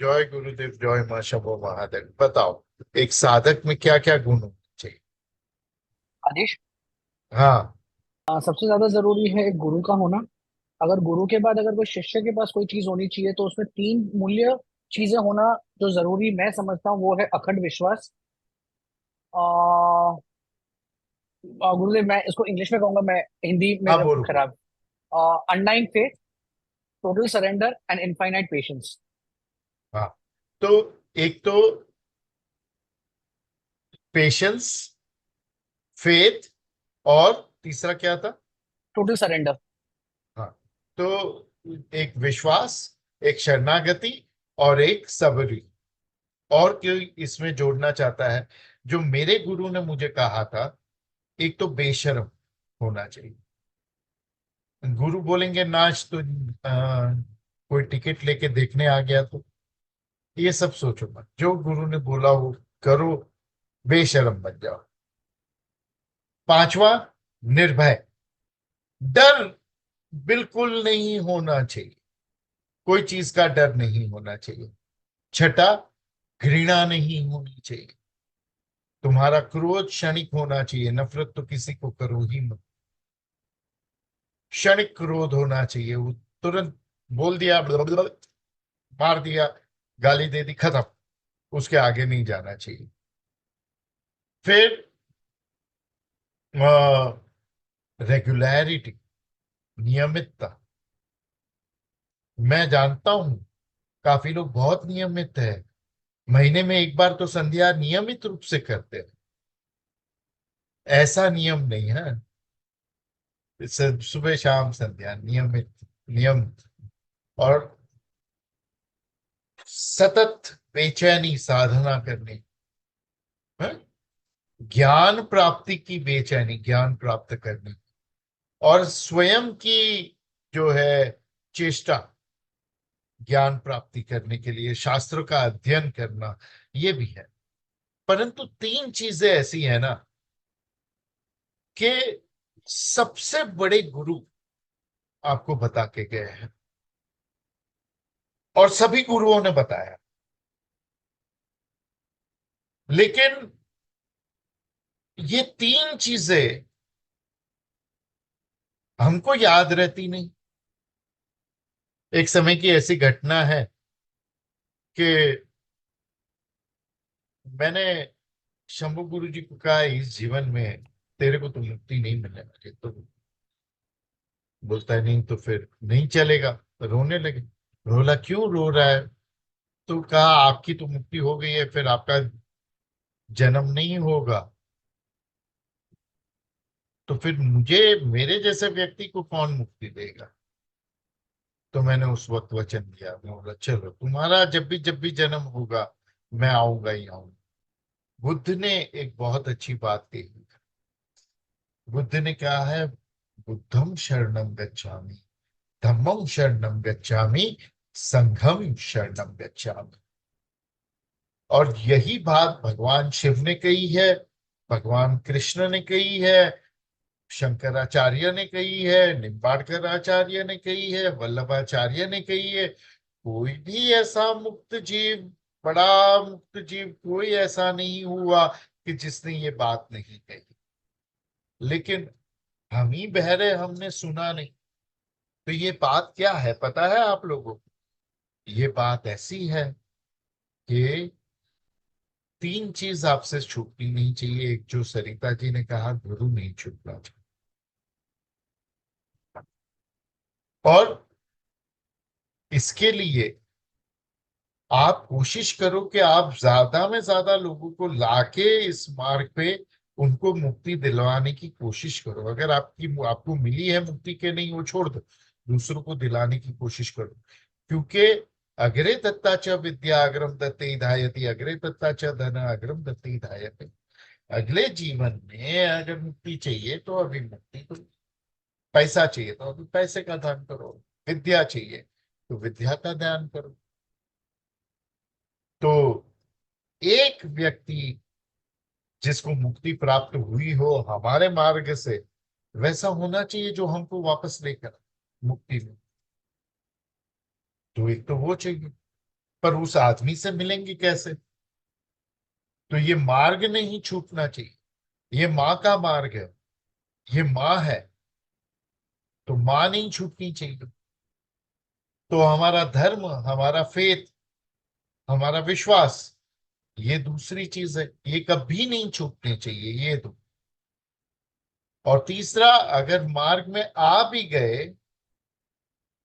जय गुरुदेव, जय मां शंभो महादेव। बताओ, एक साधक में क्या क्या गुण होने चाहिए? आदेश। हाँ। सबसे ज्यादा जरूरी है एक गुरु का होना। अगर गुरु के बाद अगर कोई शिष्य के पास कोई चीज होनी चाहिए तो उसमें तीन मूल्य चीजें होना जो जरूरी मैं समझता हूँ वो है अखंड विश्वास। गुरुदेव मैं इसको इंग्लिश में कहूंगा, मैं हिंदी में हाँ, जब बोलो बोलो। खराब। Undying faith, total surrender and infinite patience. हाँ, तो एक तो पेशेंस, फेथ, और तीसरा क्या था? Total surrender. हाँ, तो एक विश्वास, एक शरणागति, और एक सबरी। और कोई इसमें जोड़ना चाहता है? जो मेरे गुरु ने मुझे कहा था, एक तो बेशर्म होना चाहिए। गुरु बोलेंगे नाच तो कोई टिकट लेके देखने आ गया तो ये सब सोचो मत। जो गुरु ने बोला वो करो, बेशर्म बन जाओ। पांचवा, निर्भय। डर बिल्कुल नहीं होना चाहिए, कोई चीज का डर नहीं होना चाहिए। छठा, घृणा नहीं होनी चाहिए। तुम्हारा क्रोध क्षणिक होना चाहिए, नफरत तो किसी को करो ही मत। क्षणिक क्रोध होना चाहिए, वो तुरंत बोल दिया, मार दिया, गाली दे दी, खत्म। उसके आगे नहीं जाना चाहिए। फिर रेगुलरिटी, नियमितता। मैं जानता हूं काफी लोग बहुत नियमित है, महीने में एक बार तो संध्या नियमित रूप से करते हैं। ऐसा नियम नहीं है। सुबह शाम संध्या नियमित, नियम। और सतत बेचैनी साधना करनी है। ज्ञान प्राप्ति की बेचैनी, ज्ञान प्राप्त करनी। और स्वयं की जो है चेष्टा, ज्ञान प्राप्ति करने के लिए शास्त्रों का अध्ययन करना, ये भी है। परंतु तीन चीजें ऐसी है ना कि सबसे बड़े गुरु आपको बता के गए हैं, और सभी गुरुओं ने बताया, लेकिन ये तीन चीजें हमको याद रहती नहीं। एक समय की ऐसी घटना है कि मैंने शंभु गुरु जी को कहा, इस जीवन में तेरे को तो मुक्ति नहीं मिलने वाली। तो बोलता है नहीं तो फिर नहीं चलेगा। रोने लगे। रोला, क्यों रो रहा है? तो कहा आपकी तो मुक्ति हो गई है, फिर आपका जन्म नहीं होगा। तो फिर मुझे, मेरे जैसे व्यक्ति को कौन मुक्ति देगा? तो मैंने उस वक्त वचन दिया, मैं बोला चलो तुम्हारा जब भी जन्म होगा, मैं आऊंगा ही आऊंगा। बुद्ध ने एक बहुत अच्छी बात कही। बुद्ध ने कहा है, बुद्धम शरणम गच्छामि, धम्मम शरणम गच्छामि, संघम शरणम गच्छामि। और यही बात भगवान शिव ने कही है, भगवान कृष्ण ने कही है, शंकराचार्य ने कही है, निम्बाड़कर आचार्य ने कही है, वल्लभाचार्य ने कही है। कोई भी ऐसा मुक्त जीव, बड़ा मुक्त जीव कोई ऐसा नहीं हुआ कि जिसने ये बात नहीं कही। लेकिन हम ही बहरे, हमने सुना नहीं। तो ये बात क्या है पता है आप लोगों को? ये बात ऐसी है कि तीन चीज आपसे छूटनी नहीं चाहिए। एक, जो सरिता जी ने कहा, गुरु नहीं छूटना चाहिए। और इसके लिए आप कोशिश करो कि आप ज्यादा में ज्यादा लोगों को लाके इस मार्ग पे उनको मुक्ति दिलवाने की कोशिश करो। अगर आपको मिली है मुक्ति के, नहीं वो छोड़ दो, दूसरों को दिलाने की कोशिश करो। क्योंकि अग्रे दत्ता च विद्या अग्रम दत्ते धायति, अग्रे दत्ता च धन अग्रम दत्ते धायति। अगले जीवन में अगर मुक्ति चाहिए तो अभी मुक्ति करो, पैसा चाहिए तो अभी पैसे का दान करो, विद्या चाहिए तो विद्या का दान करो। तो एक व्यक्ति जिसको मुक्ति प्राप्त हुई हो हमारे मार्ग से, वैसा होना चाहिए जो हमको वापस लेकर मुक्ति में। तो एक तो वो चाहिए। पर उस आदमी से मिलेंगे कैसे? तो ये मार्ग नहीं छूटना चाहिए। ये माँ का मार्ग है, ये माँ है, तो माँ नहीं छूटनी चाहिए। तो हमारा धर्म, हमारा फेथ, हमारा विश्वास, ये दूसरी चीज है, ये कभी नहीं छूटनी चाहिए, ये दो। और तीसरा, अगर मार्ग में आ भी गए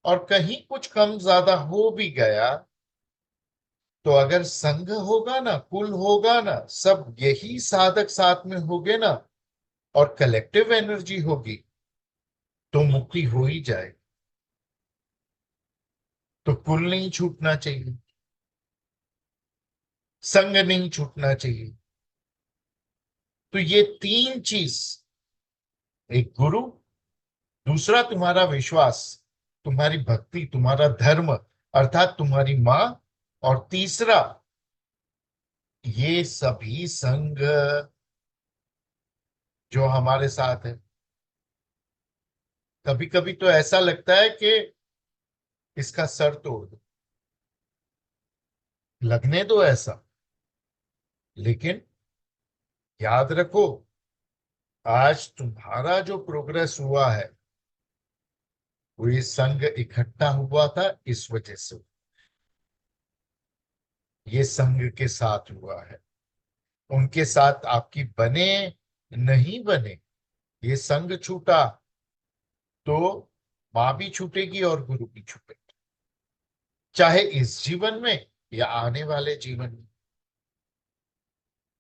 और कहीं कुछ कम ज्यादा हो भी गया, तो अगर संघ होगा ना, कुल होगा ना, सब यही साधक साथ में होगे ना, और कलेक्टिव एनर्जी होगी, तो मुक्ति हो ही जाए। तो कुल नहीं छूटना चाहिए, संघ नहीं छूटना चाहिए। तो ये तीन चीज, एक गुरु, दूसरा तुम्हारा विश्वास, तुम्हारी भक्ति, तुम्हारा धर्म अर्थात तुम्हारी माँ, और तीसरा ये सभी संघ जो हमारे साथ है। कभी कभी तो ऐसा लगता है कि इसका सर तोड़ दो, लगने दो ऐसा, लेकिन याद रखो, आज तुम्हारा जो प्रोग्रेस हुआ है, वो ये संघ इकट्ठा हुआ था इस वजह से, ये संघ के साथ हुआ है। उनके साथ आपकी बने नहीं बने, ये संघ छूटा तो माँ भी छूटेगी और गुरु भी छूटेगी, चाहे इस जीवन में या आने वाले जीवन में।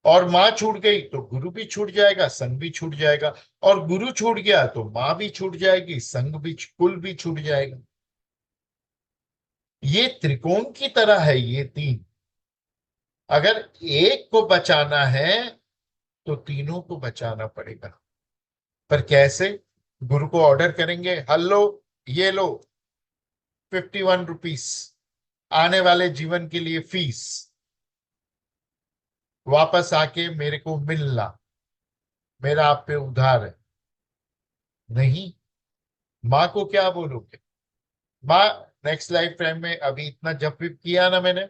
और माँ छूट गई तो गुरु भी छूट जाएगा, संघ भी छूट जाएगा। और गुरु छूट गया तो माँ भी छूट जाएगी, संघ भी, कुल भी छूट जाएगा। ये त्रिकोण की तरह है, ये तीन। अगर एक को बचाना है तो तीनों को बचाना पड़ेगा। पर कैसे? गुरु को ऑर्डर करेंगे, हेलो, ये लो 51 रुपीस, आने वाले जीवन के लिए फीस, वापस आके मेरे को मिलना, मेरा आप पे उधार है। नहीं, माँ को क्या बोलोगे? माँ, नेक्स्ट लाइफ टाइम में, अभी इतना जप विप किया ना मैंने,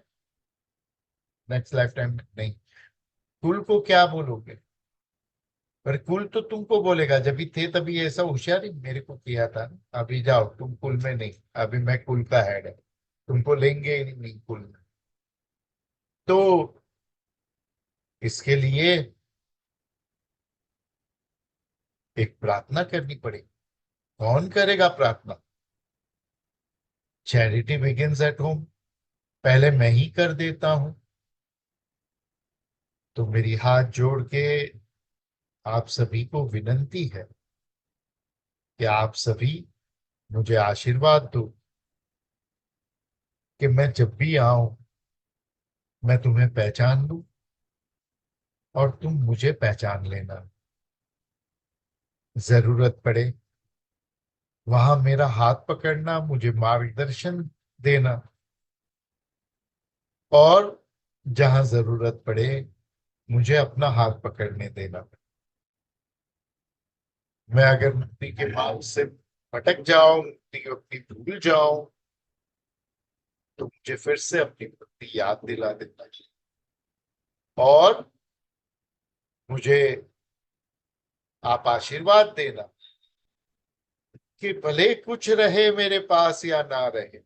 नेक्स्ट लाइफ टाइम में नहीं। कुल को क्या बोलोगे? पर कुल तो तुमको बोलेगा, जब भी थे तभी ऐसा होशियारी मेरे को किया था ना, अभी जाओ तुम कुल में नहीं, अभी मैं कुल का हेड है, तुमको लेंगे ही नहीं कुल में। तो इसके लिए एक प्रार्थना करनी पड़ेगी। कौन करेगा प्रार्थना? चैरिटी बिगिंस एट होम, पहले मैं ही कर देता हूं। तो मेरी हाथ जोड़ के आप सभी को विनंती है कि आप सभी मुझे आशीर्वाद दो कि मैं जब भी आऊं, मैं तुम्हें पहचान लूं और तुम मुझे पहचान लेना। जरूरत पड़े वहां मेरा हाथ पकड़ना, मुझे मार्गदर्शन देना, और जहां जरूरत पड़े मुझे अपना हाथ पकड़ने देना। मैं अगर मुक्ति के मार्ग से भटक जाऊं, मुक्ति को अपनी भूल जाऊं, तो मुझे फिर से अपनी मुक्ति याद दिला देना चाहिए। और मुझे आप आशीर्वाद देना कि भले कुछ रहे मेरे पास या ना रहे,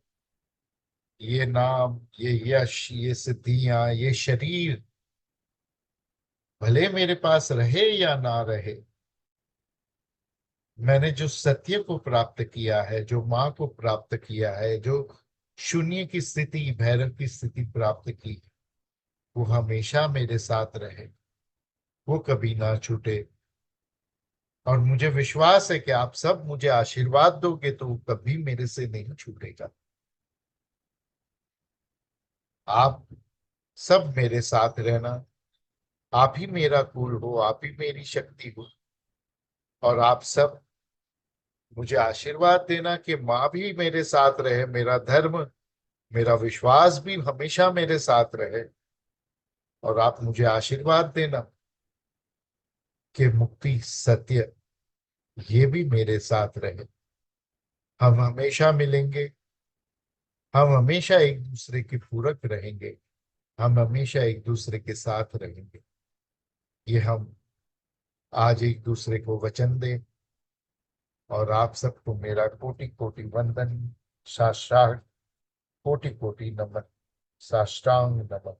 ये नाम, ये यश, ये सिद्धियां, ये शरीर भले मेरे पास रहे या ना रहे, मैंने जो सत्य को प्राप्त किया है, जो माँ को प्राप्त किया है, जो शून्य की स्थिति, भैरव की स्थिति प्राप्त की, वो हमेशा मेरे साथ रहे, वो कभी ना छूटे। और मुझे विश्वास है कि आप सब मुझे आशीर्वाद दोगे तो वो कभी मेरे से नहीं छूटेगा। आप सब मेरे साथ रहना, आप ही मेरा कुल हो, आप ही मेरी शक्ति हो। और आप सब मुझे आशीर्वाद देना कि माँ भी मेरे साथ रहे, मेरा धर्म, मेरा विश्वास भी हमेशा मेरे साथ रहे। और आप मुझे आशीर्वाद देना कि मुक्ति, सत्य, ये भी मेरे साथ रहे। हम हमेशा मिलेंगे, हम हमेशा एक दूसरे के पूरक रहेंगे, हम हमेशा एक दूसरे के साथ रहेंगे। ये हम आज एक दूसरे को वचन दें। और आप सबको मेरा कोटि कोटि वंदन, साष्टांग कोटि कोटि नमन, साष्टांग नमन।